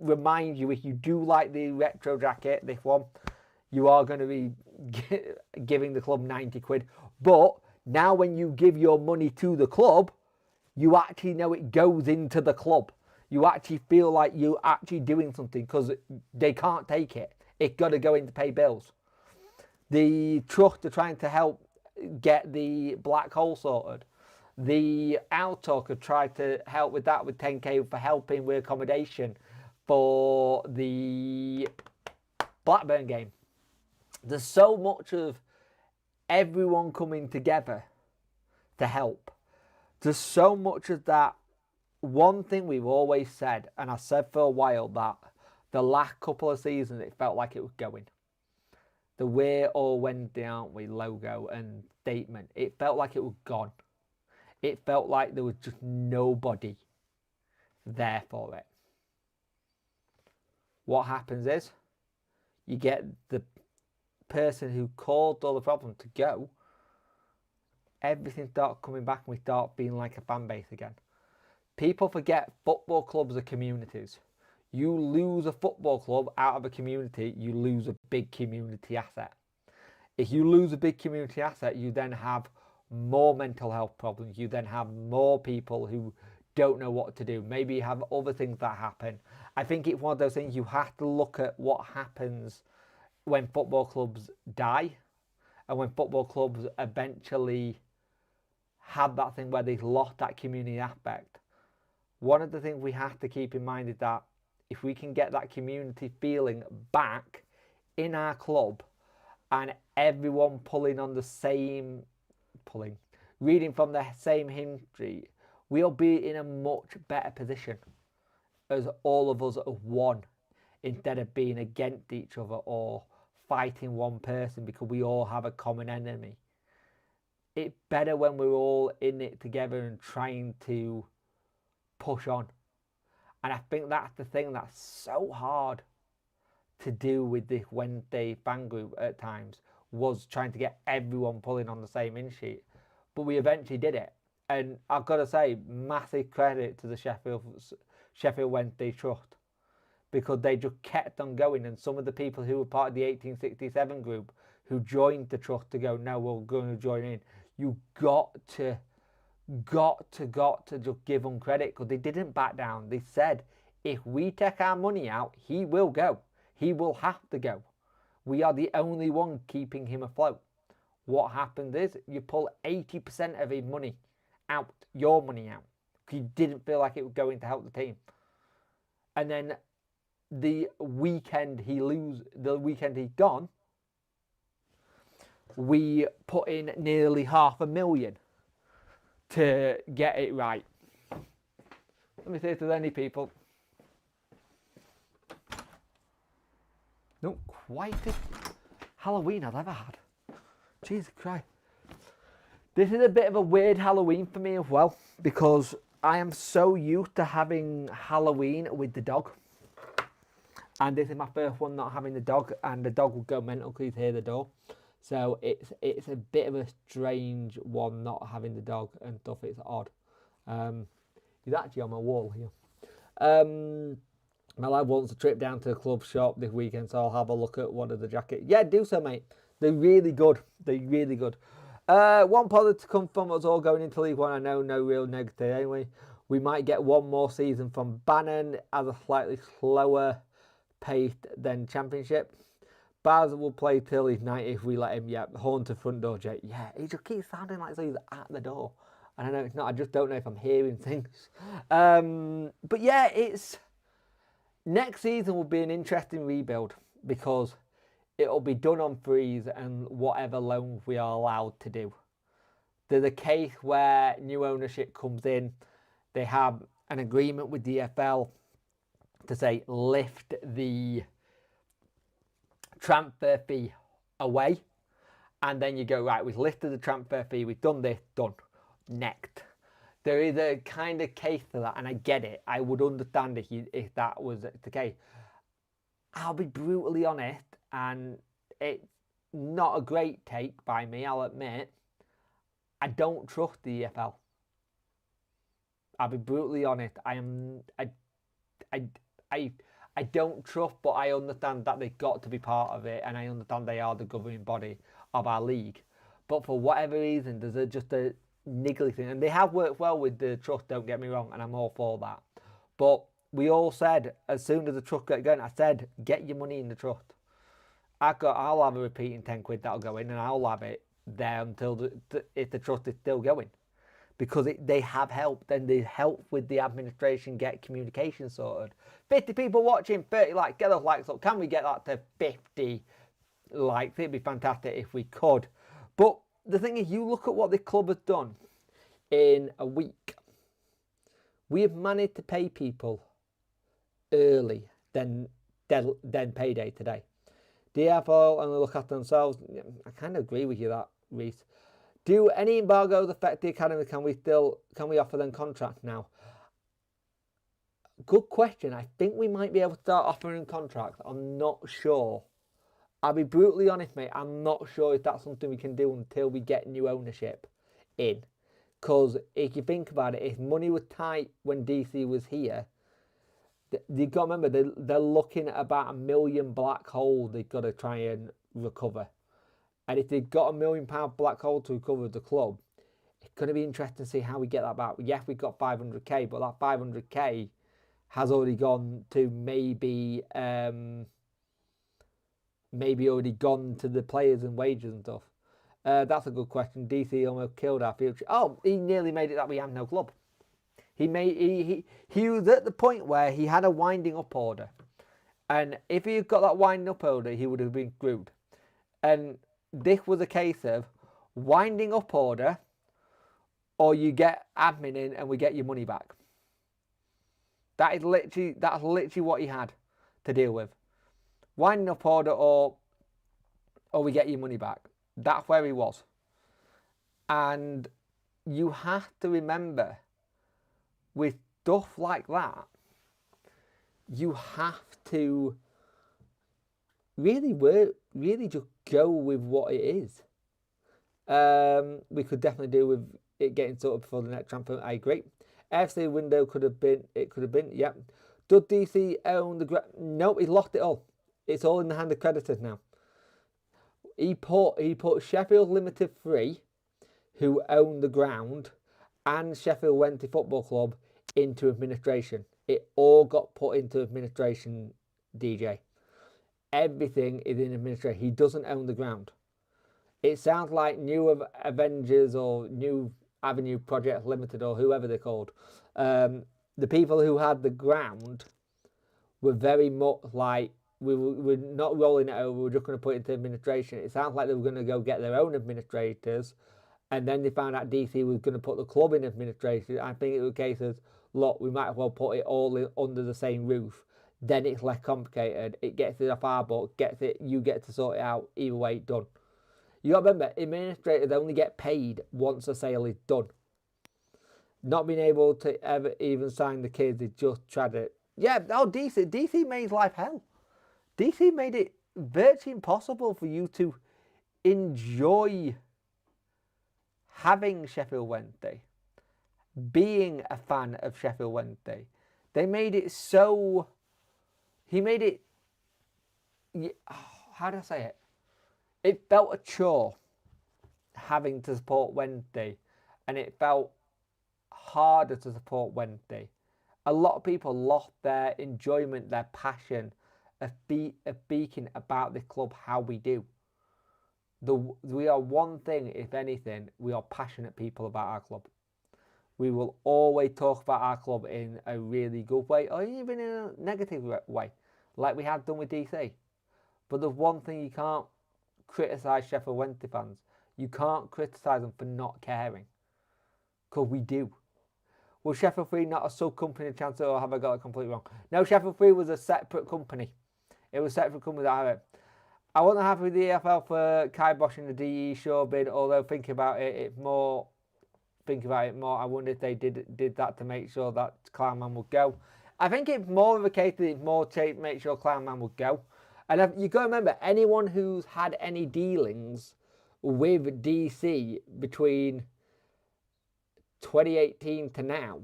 remind you, if you do like the retro jacket, this one, you are going to be giving the club 90 quid. But now, when you give your money to the club, you actually know it goes into the club. You actually feel like you're actually doing something because they can't take it. It's got to go in to pay bills. The trust are trying to help get the black hole sorted. The Outtalk have tried to help with that with 10k for helping with accommodation for the Blackburn game. There's so much of everyone coming together to help. There's so much of that. One thing we've always said, and I said for a while, that the last couple of seasons it felt like it was going. The We're All Wednesday, Aren't We logo and statement, it felt like it was gone. It felt like there was just nobody there for it. What happens is, you get the person who caused all the problems to go, everything starts coming back and we start being like a fan base again. People forget football clubs are communities. You lose a football club out of a community, you lose a big community asset. If you lose a big community asset, you then have more mental health problems. You then have more people who don't know what to do. Maybe you have other things that happen. I think it's one of those things you have to look at what happens when football clubs die and when football clubs eventually have that thing where they've lost that community aspect. One of the things we have to keep in mind is that if we can get that community feeling back in our club and everyone reading from the same hymn sheet, we'll be in a much better position as all of us are one, instead of being against each other or fighting one person because we all have a common enemy. It's better when we're all in it together and trying to push on. And I think that's the thing that's so hard to do with this Wednesday fan group at times, was trying to get everyone pulling on the same hymn sheet. But we eventually did it. And I've got to say, massive credit to the Sheffield Wednesday Trust, because they just kept on going. And some of the people who were part of the 1867 group who joined the Trust to go, no, we're going to join in. You got to just give them credit, because they didn't back down. They said, if we take our money out, he will go. He will have to go. We are the only one keeping him afloat. What happened is you pull 80% of his money out, your money out. He didn't feel like it was going to help the team. And then the weekend he's gone, we put in nearly $500,000 to get it right. Let me see if there's any people. Not quite as Halloween I've ever had. Jesus Christ. This is a bit of a weird Halloween for me as well, because I am so used to having Halloween with the dog. And this is my first one not having the dog, and the dog will go mental because he's hear the door. So it's a bit of a strange one not having the dog and stuff. It's odd. He's actually on my wall here. My lad wants a trip down to the club shop this weekend, so I'll have a look at one of the jackets. Yeah, do so, mate. They're really good. They're really good. One positive to come from us all going into League One. I know, no real negative anyway. We might get one more season from Bannon as a slightly slower paced than Championship. Baz will play till he's 90 if we let him. Yeah, horn to front door, Jake. Yeah, he just keeps sounding like he's at the door. And I know it's not. I just don't know if I'm hearing things. But yeah, next season will be an interesting rebuild, because it'll be done on freeze and whatever loans we are allowed to do. There's a case where new ownership comes in. They have an agreement with the FL to say lift the transfer fee away, and then you go, right, we've lifted the transfer fee, we've done this, done, next. There is a kind of case to that, and I get it. I would understand if that was the case. I'll be brutally honest, and it's not a great take by me, I'll admit. I don't trust the EFL. I'll be brutally honest. I don't trust, but I understand that they've got to be part of it, and I understand they are the governing body of our league. But for whatever reason, there's just a niggly thing. And they have worked well with the trust, don't get me wrong, and I'm all for that. But we all said, as soon as the trust got going, I said, get your money in the trust. I'll have a repeating 10 quid that'll go in, and I'll have it there until if the trust is still going. Because they have helped, and they help with the administration, get communication sorted. 50 people watching, 30 likes, get those likes up. Can we get that to 50 likes? It'd be fantastic if we could. But the thing is, you look at what the club has done in a week. We have managed to pay people early than payday today. DFL only look after themselves. I kind of agree with you that, Reese. Do any embargoes affect the academy? Can we offer them contract now? Good question. I think we might be able to start offering contracts. I'm not sure. I'll be brutally honest, mate. I'm not sure if that's something we can do until we get new ownership in. Because if you think about it, if money was tight when DC was here, you've got to remember, they're looking at about $1 million black hole they've got to try and recover. And if they've got £1 million black hole to recover the club, it's going to be interesting to see how we get that back. Yes, we've got 500k, but that 500k has already gone to maybe already gone to the players and wages and stuff. That's a good question. DC almost killed our future. Oh, he nearly made it that we have no club. He was at the point where he had a winding up order. And if he had got that winding up order, he would have been screwed. And this was a case of winding up order, or you get admin in and we get your money back. That's literally what he had to deal with. Winding up order or we get your money back. That's where he was. And you have to remember, with stuff like that, you have to really just go with what it is. We could definitely do with it getting sorted before the next transfer. I agree. FC window could have been. Yep. Does DC own the? No, he lost it all. It's all in the hand of creditors now. He put Sheffield Limited free, who own the ground, and Sheffield Wednesday Football Club into administration. It all got put into administration, DJ. Everything is in administration. He doesn't own the ground. It sounds like New Avengers or New Avenue Project Limited or whoever they're called. The people who had the ground were very much like, we're not rolling it over, we're just going to put it into administration. It sounds like they were going to go get their own administrators, and then they found out DC was going to put the club in administration. I think it was a case of, look, we might as well put it all under the same roof. Then it's less complicated. It gets it off our book, you get to sort it out. Either way, done. You got to remember, administrators only get paid once a sale is done. Not being able to ever even sign the kids is just tragic. Yeah, DC made life hell. DC made it virtually impossible for you to enjoy having Sheffield Wednesday, being a fan of Sheffield Wednesday. They made it so... He made it... How do I say it? It felt a chore having to support Wednesday, and it felt harder to support Wednesday. A lot of people lost their enjoyment, their passion of speaking about the club how we do. We are one thing, if anything, we are passionate people about our club. We will always talk about our club in a really good way, or even in a negative way, like we have done with DC. But there's one thing you can't criticise Sheffield Wednesday fans. You can't criticise them for not caring. Because we do. Was Sheffield 3 not a sub-company of Chancellor, or have I got it completely wrong? No, Sheffield 3 was a separate company. It was a separate company that I had. I wasn't happy with the EFL for kiboshing the DE Shaw bid, although thinking about it more, I wonder if they did that to make sure that Clownman would go. I think it's more of a case that it's more to make sure Clownman would go. And you've got to remember, anyone who's had any dealings with DC between 2018 to now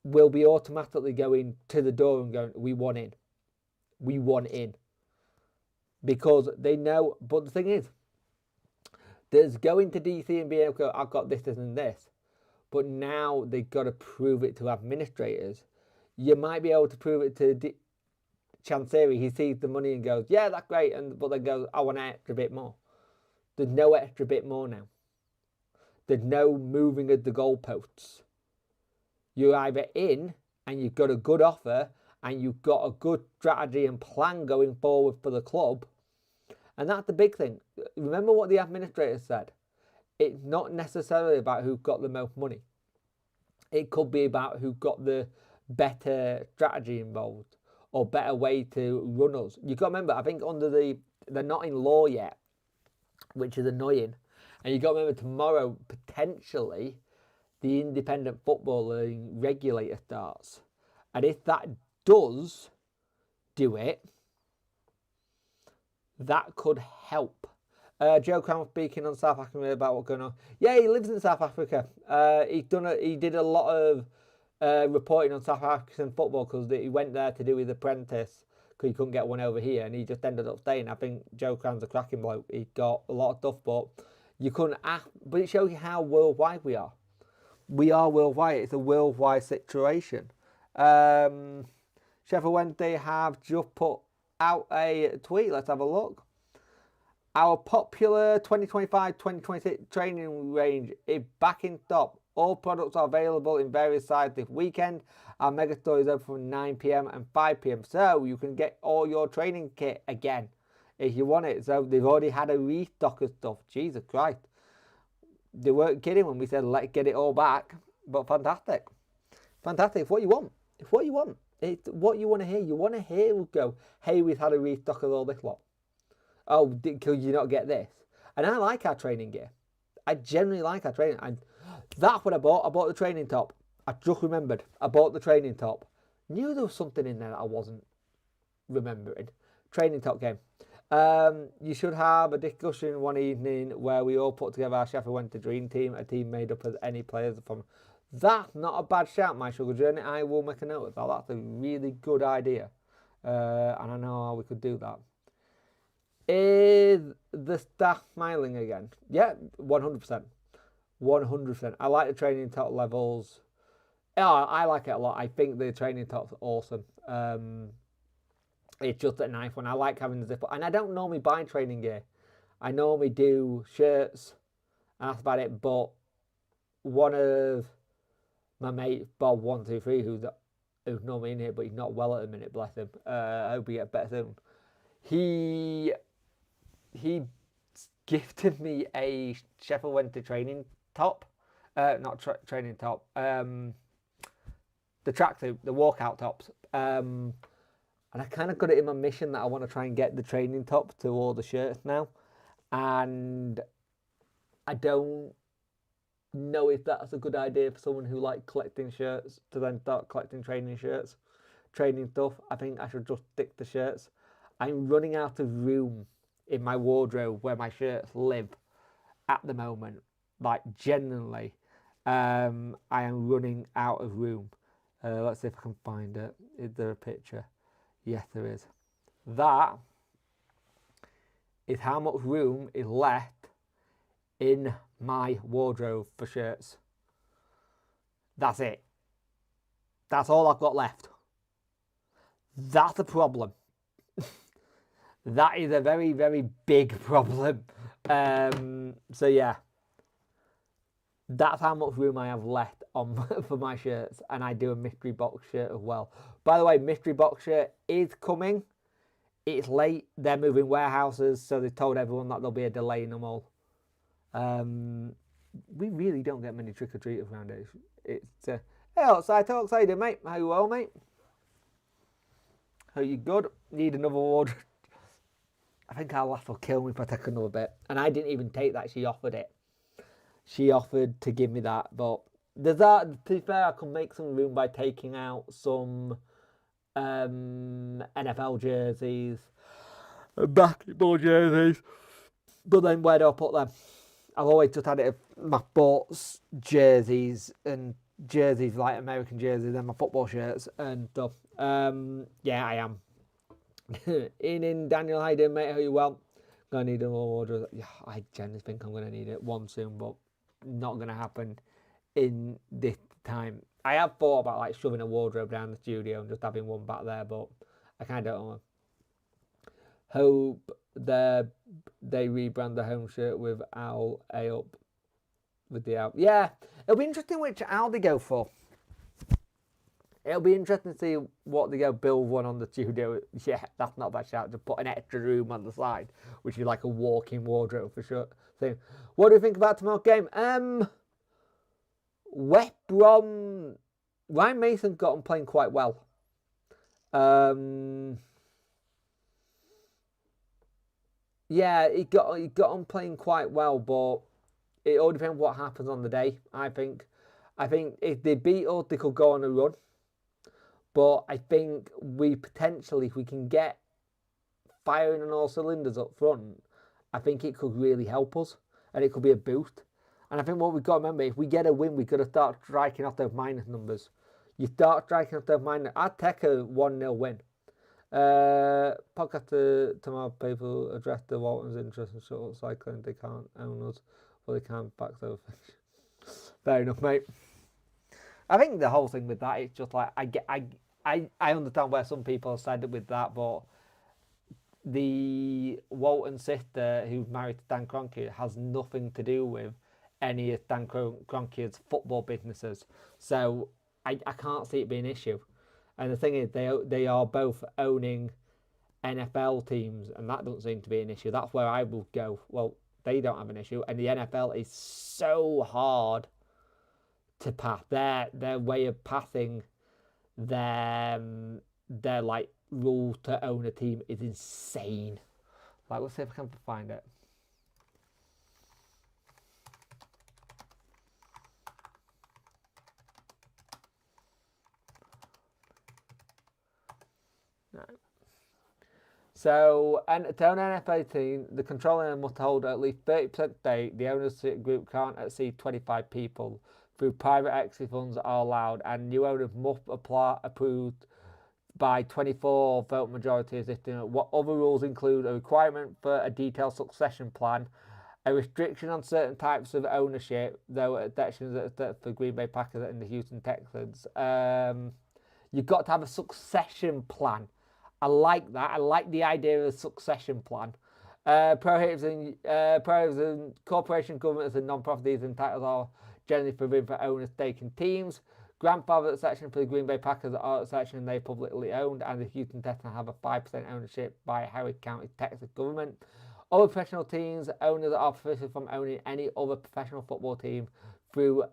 will be automatically going to the door and going, we want in. We want in. Because they know, but the thing is, there's going to DC and being able to go, I've got this, and this. But now they've got to prove it to administrators. You might be able to prove it to Chansiri. He sees the money and goes, yeah, that's great. But then goes, I want an extra bit more. There's no extra bit more now. There's no moving of the goalposts. You're either in and you've got a good offer and you've got a good strategy and plan going forward for the club, And that's the big thing. Remember what the administrator said. It's not necessarily about who got the most money. It could be about who got the better strategy involved or better way to run us. You've got to remember, I think they're not in law yet, which is annoying. And you've got to remember tomorrow, potentially, the independent footballing regulator starts. And if that does do it, that could help. Joe Crown was speaking on South Africa about what's going on. Yeah, he lives in South Africa. He did a lot of reporting on South African football because he went there to do his apprentice because he couldn't get one over here, and he just ended up staying. I think Joe Crown's a cracking bloke. He got a lot of stuff, but you couldn't ask. But it shows you how worldwide we are. We are worldwide. It's a worldwide situation. Sheffield Wednesday have just put out a tweet. Let's have a look. Our popular 2025-2026 training range is back in stock. All products are available in various sizes this weekend. Our mega store is open from 9 p.m. and 5 p.m. So you can get all your training kit again if you want it. So they've already had a restock of stuff. Jesus Christ. They weren't kidding when we said let's get it all back. But fantastic. Fantastic. It's what you want. It's what you want. It's what you want to hear. You want to hear us go, hey, we've had a restock of all this lot. Oh, could you not get this? And I like our training gear. I generally like our training. That's what I bought. I bought the training top. I just remembered. I bought the training top. Knew there was something in there that I wasn't remembering. Training top game. You should have a discussion one evening where we all put together our Sheffield Wednesday dream team, a team made up of any players from. That's not a bad shout, my sugar journey. I will make a note of that. That's a really good idea. And I know how we could do that. Is the staff smiling again? Yeah, 100%. 100%. I like the training top levels. Yeah, I like it a lot. I think the training top's awesome. It's just a nice one. I like having the zipper. And I don't normally buy training gear. I normally do shirts, and that's about it. But one of my mates, Bob 123, who's normally in here, but he's not well at the minute, bless him. I hope he gets better soon. He gifted me a Sheffield Wednesday training top. Not training top. The tracksuit, the walkout tops. And I kind of got it in my mission that I want to try and get the training top to all the shirts now. And I don't know if that's a good idea for someone who likes collecting shirts to then start collecting training shirts, training stuff. I think I should just stick to shirts. I'm running out of room in my wardrobe where my shirts live at the moment. Like, genuinely, I am running out of room. Let's see if I can find it. Is there a picture? Yes, there is. That is how much room is left in my wardrobe for shirts. That's it. That's all I've got left. That's a problem. That is a very, very big problem. So yeah, that's how much room I have left on for my shirts, and I do a mystery box shirt as well. By the way, mystery box shirt is coming. It's late. They're moving warehouses, so they told everyone that there'll be a delay in them all. We really don't get many trick or treaters around here. It's hey, outside talk, how you doing, mate? How you well, mate? How you good? Need another wardrobe. I think our laugh will kill me if I take another bit. And I didn't even take that. She offered it. She offered to give me that. But there's that. To be fair, I can make some room by taking out some NFL jerseys, basketball jerseys. But then where do I put them? I've always just had it my sports jerseys and jerseys like American jerseys and my football shirts and stuff. Yeah, I am. in Daniel, how you doing, mate? How you well? Gonna need an order. Yeah, I generally think I'm gonna need it one soon, but not gonna happen in this time. I have thought about like shoving a wardrobe down the studio and just having one back there, but I kind of don't know. Hope they rebrand the home shirt with Owl A up with the owl. Yeah, it'll be interesting which owl they go for. It'll be interesting to see what they go build one on the studio. Yeah, that's not a bad shout. To put an extra room on the side, which is like a walk-in wardrobe for sure. So, what do you think about tomorrow's game? West Brom. Ryan Mason got on playing quite well. Yeah, he got on playing quite well, but it all depends what happens on the day. I think if they beat us, they could go on a run. But I think we potentially, if we can get firing on all cylinders up front, I think it could really help us, and it could be a boost. And I think what we've got to remember, if we get a win, we've got to start striking off those minus numbers. You start striking off those minus. I'd take a 1-0 win. Podcast to my people address the Walton's interest in shuttle cycling. They can't own us, but they can back those. Fair enough, mate. I think the whole thing with that is just like I understand where some people have said it with that, but the Walton sister who's married to Dan Kroenke has nothing to do with any of Dan Kroenke's football businesses, so I can't see it being an issue. And the thing is, they are both owning NFL teams, and that doesn't seem to be an issue. That's where I will go. Well, they don't have an issue, and the NFL is so hard to pass. Their way of passing their like rule to own a team is insane. Like, let's see if I can find it. No. So, and to own an NFL team, the controller must hold at least 30% stake. The owners group can't exceed 25 people. Through private equity funds are allowed, and new owners must apply approved by 24 vote majority existing. What other rules include a requirement for a detailed succession plan, a restriction on certain types of ownership, though exceptions for Green Bay Packers and the Houston Texans. You've got to have a succession plan. I like that. I like the idea of a succession plan. Prohibits corporation, governments, and non-profit entitled are generally forbidden for owners taking teams. Grandfather section for the Green Bay Packers are section they publicly owned, and the Houston Texans have a 5% ownership by Howard County, Texas government. Other professional teams, owners are prohibited from owning any other professional football team through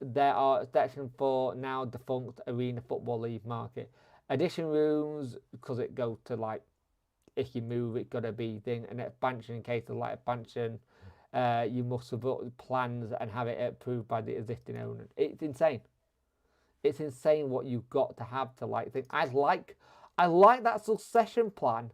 there are section for now defunct Arena Football League market. Addition rooms, because it goes to like, if you move, it got to be thing. An expansion, in case of like expansion, you must submit plans and have it approved by the existing owner. It's insane. It's insane what you've got to have to like think. I like that succession plan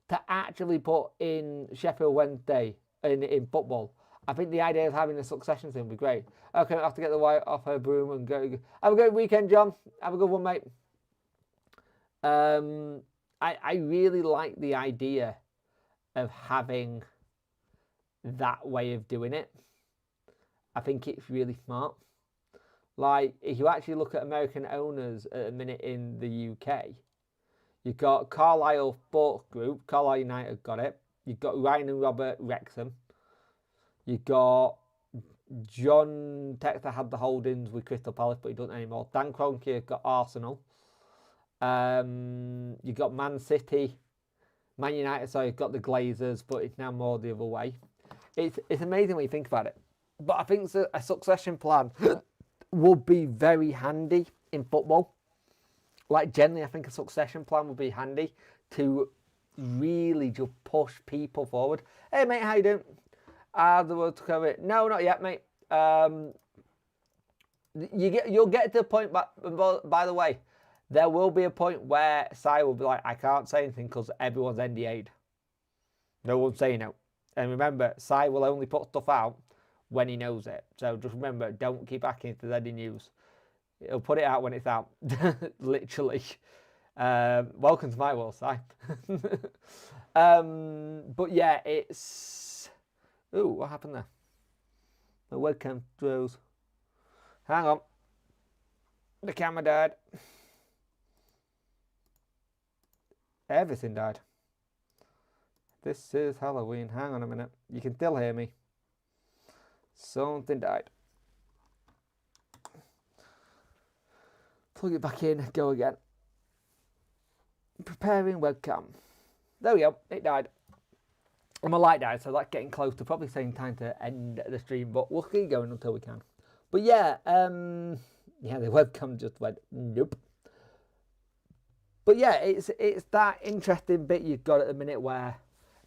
to actually put in Sheffield Wednesday in football. I think the idea of having a succession thing would be great. Okay, I have to get the wife off her broom and go. Have a great weekend, John. Have a good one, mate. I really like the idea of having that way of doing it. I think it's really smart. Like, if you actually look at American owners at a minute in the UK, you've got Carlisle Sports Group, Carlisle United got it. You've got Ryan and Robert Wrexham. You've got John Texter had the holdings with Crystal Palace, but he doesn't anymore. Dan Kroenke got Arsenal. You've got Man City. Man United, so you've got the Glazers, but it's now more the other way. It's amazing when you think about it. But I think a succession plan would be very handy in football. Like, generally, I think a succession plan would be handy to really just push people forward. Hey, mate, how you doing? The world to cover it. No, not yet, mate. You'll get to a point, by the way, there will be a point where Si will be like, I can't say anything because everyone's NDA'd. No one's saying no. And remember, Si will only put stuff out when he knows it. So just remember, don't keep hacking into any news. He'll put it out when it's out. Literally. Welcome to my world, Si. But yeah, it's... Ooh, what happened there? My webcam froze. Hang on. The camera died. Everything died. This is Halloween. Hang on a minute. You can still hear me. Something died. Plug it back in, go again. Preparing webcam. There we go, it died. And my light died, so that's getting close to probably saying time to end the stream, but we'll keep going until we can. But yeah, the webcam just went nope. But yeah, it's that interesting bit you've got at the minute where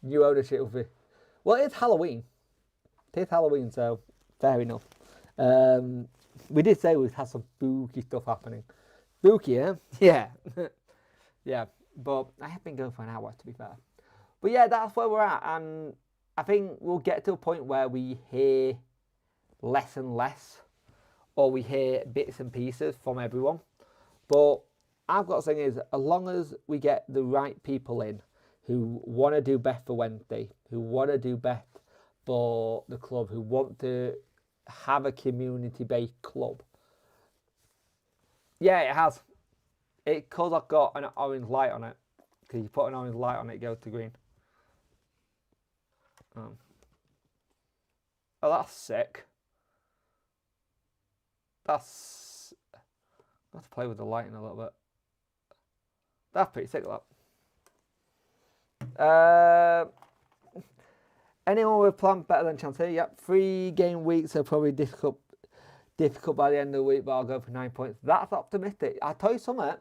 new ownership will be. Well, it's Halloween. It is Halloween, so fair enough. We did say we'd have some spooky stuff happening. Spooky, eh? Yeah. Yeah, but I have been going for an hour, to be fair. But yeah, that's where we're at, and I think we'll get to a point where we hear less and less, or we hear bits and pieces from everyone. But I've got to say is, as long as we get the right people in who want to do best for Wednesday, who want to do best for the club, who want to have a community-based club. Yeah, it has. Because I've got an orange light on it. Because you put an orange light on it, it goes to green. Oh, that's sick. That's... I have to play with the lighting a little bit. That's pretty sick, that. Anyone with plans better than Chelsea? Yep, 3 game weeks are probably difficult by the end of the week, but I'll go for 9 points. That's optimistic. I'll tell you something.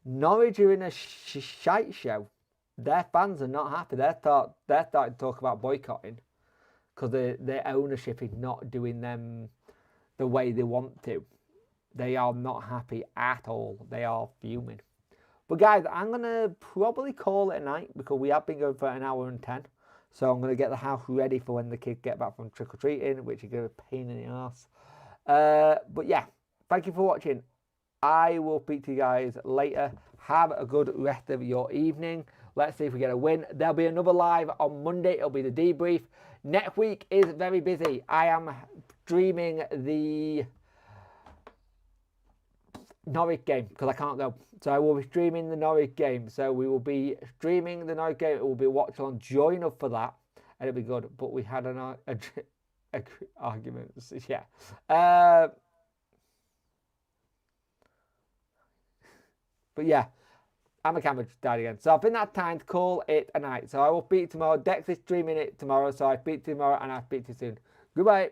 Norwich are in a shite show. Their fans are not happy. They're starting to talk about boycotting because their ownership is not doing them the way they want to. They are not happy at all. They are fuming. But guys, I'm going to probably call it a night because we have been going for an hour and 10. So I'm going to get the house ready for when the kids get back from trick-or-treating, which is going to be a pain in the arse. But yeah, thank you for watching. I will speak to you guys later. Have a good rest of your evening. Let's see if we get a win. There'll be another live on Monday. It'll be the debrief. Next week is very busy. I am streaming the Norwich game because I can't go. So I will be streaming the Norwich game. So we will be streaming the Norwich game. It will be watched on. Join up for that. And it'll be good. But we had an argument. Yeah. But yeah, I'm a camera died again. So I think that's time to call it a night. So I will speak tomorrow. Dex is streaming it tomorrow. So I speak to you tomorrow and I'll speak to you soon. Goodbye.